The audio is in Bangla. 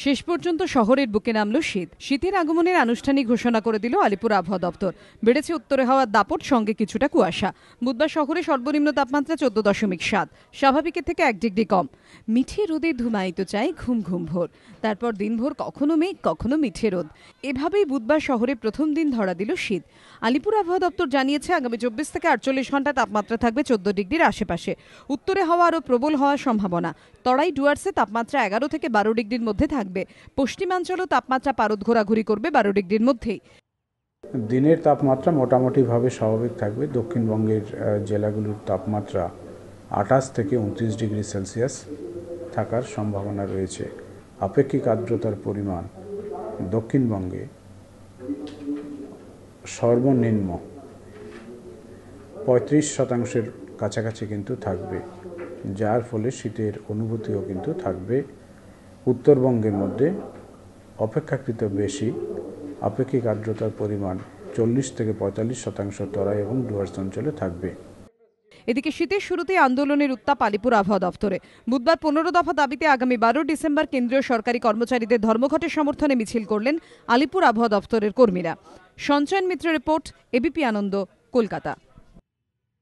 শেষ পর্যন্ত শহরের বুকে নামল শীত। শীতের আগমনের আনুষ্ঠানিক ঘোষণা করে দিল আলিপুর আবহাওয়া দপ্তর। বেড়েছে উত্তরে হওয়ার দাপট, সঙ্গে কিছুটা কুয়াশা। বুধবার শহরে সর্বনিম্ন তাপমাত্রা 14.7, স্বাভাবিকের থেকে 1 ডিগ্রি কম। মিঠে রোদে ধুমায়িত চাই ঘুম ঘুম ভোর। তারপর দিনভর কখনো মেঘ, কখনো মিঠে রোদ। এভাবেই বুধবার শহরে প্রথম দিন ধরা দিল শীত। আলিপুর আবহাওয়া দপ্তর জানিয়েছে, আগামী 24 থেকে 48 ঘন্টা তাপমাত্রা থাকবে 14 ডিগ্রির আশেপাশে। উত্তরে হাওয়া আরও প্রবল হওয়ার সম্ভাবনা। তরাই ডুয়ার্সে তাপমাত্রা 11 থেকে 12 ডিগ্রির মধ্যে থাকবে। পশ্চিমাঞ্চলেও তাপমাত্রা পারদ ঘোরাঘুরি করবে 12 ডিগ্রির মধ্যেই। দিনের তাপমাত্রা মোটামুটিভাবে স্বাভাবিক থাকবে। দক্ষিণবঙ্গের জেলাগুলোর তাপমাত্রা 28 থেকে 29 ডিগ্রি সেলসিয়াস থাকার সম্ভাবনা রয়েছে। আপেক্ষিক আর্দ্রতার পরিমাণ দক্ষিণবঙ্গে সর্বনিম্ন 35% কাছাকাছি কিন্তু থাকবে, যার ফলে শীতের অনুভূতিও কিন্তু থাকবে। উত্তরবঙ্গের মধ্যে অপেক্ষাকৃত বেশি আপেক্ষিক আর্দ্রতার পরিমাণ 40 থেকে 45% তরাই এবং ডুয়ার্স অঞ্চলে থাকবে। এদিকে শীতের শুরুতেই আন্দোলনের উত্তাপ আলিপুর আবহাওয়া দপ্তরে। বুধবার 15 দফা দাবিতে আগামী 12 ডিসেম্বর কেন্দ্রীয় সরকারি কর্মচারীদের ধর্মঘটের সমর্থনে মিছিল করলেন আলিপুর আবহাওয়া দপ্তরের কর্মীরা। সঞ্চয়ন মিত্র রিপোর্ট, এবিপি আনন্দ, কলকাতা।